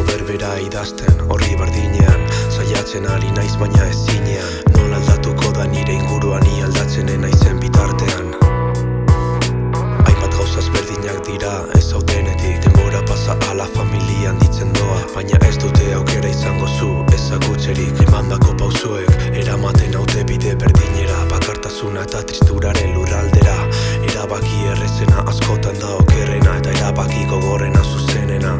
berbera idazten, horri bardinean saiatzen ari naiz baina ezinean. Nola aldatuko da nire inguruan ni aldatzenen naizen bitartean. Hainbat gauzaz berdinak dira ez zaudenetik. Denbora pasa ala familia handitzen doa, baina ez dute aukera izango zu ezagutzerik. Emandako pausoek eramaten haute bide berdinera, bakartasuna eta tristuraren lurraldera. Erabaki errezena askotan da okerrena, eta erabaki gogorrena zuzenena.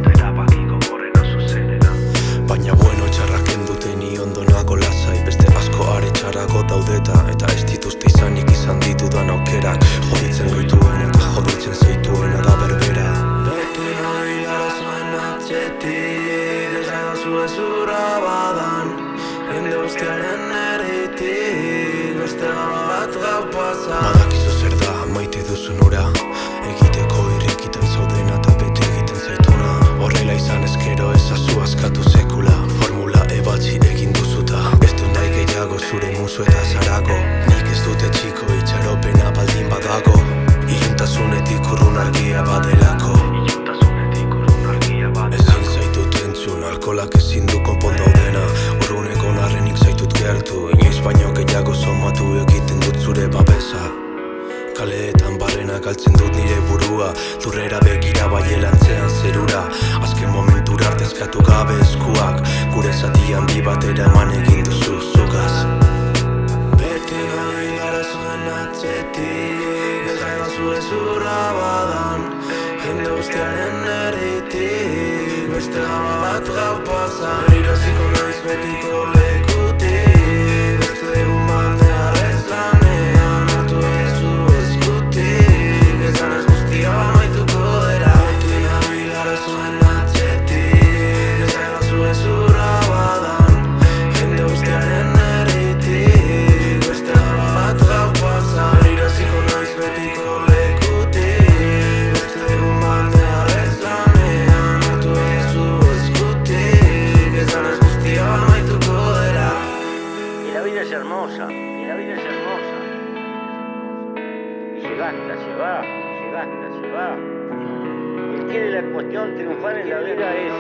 Baina bueno, txarrak enduten ni ondo nago lasai. Beste asko are txarrago daudeta, eta ez dituzte izanik izan ditudan aukerak. Joditzen gaituen eta joditzen zaituena da berbera. Beti nahi arazoen atzetik, ez aidazu ezurra badan. Jende guztiaren eritik, beste gaba bat gau pasa. Badakizu zer da maite duzun ura, egiteko irrikiten zaudena eta bete egiten zaituna. Horrela izan ezkero ezazu askatu sekula, formula ebatzi egin duzuta. Ez du nahi gehiago zure musu eta zarago, nik ez dute txiko itxaropena baldin badago. Iluntasunetik urrun argia badelako, ezin zaitut entzun, alkolak ezin du konpondu dena. Urrun egon arrenik zaitut gertu, inoiz baino gehiago somatu egiten dut zure babesa. Kaleetan barrena galtzen dut nire burua, lurrera begira baielantzean zerura. Azken momentura arte eskatu gabe eskuak, gure zatian bi bat eraman egin duzu zugaz. Beti nahi arazoen atzetik, ez aidazu ezurra badan. Jende guztiaren eritik, beste gaba bat gau pasa. Iraziko naiz betiko lekutik, beste egun bandea arrezlanean hartu ezu eskutik, ezan ez guztia amaituko dera. Beti nahi arazoen atzetik, ez aidazu ezurra badan. Jende guztiaren eritik, beste gaba bat gau pasa. Iraziko naiz betiko lekutik, beste egun bandea arrezlanean hartu ezu eskutik, ezan ez guztia amaituko dera. Y la vida es hermosa, y la vida es hermosa. Y se gasta, se va, se gasta, se va. Y tiene la cuestión triunfar en la vida es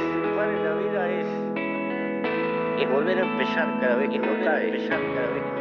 volver a empezar cada vez que no cae, empezar cada vez que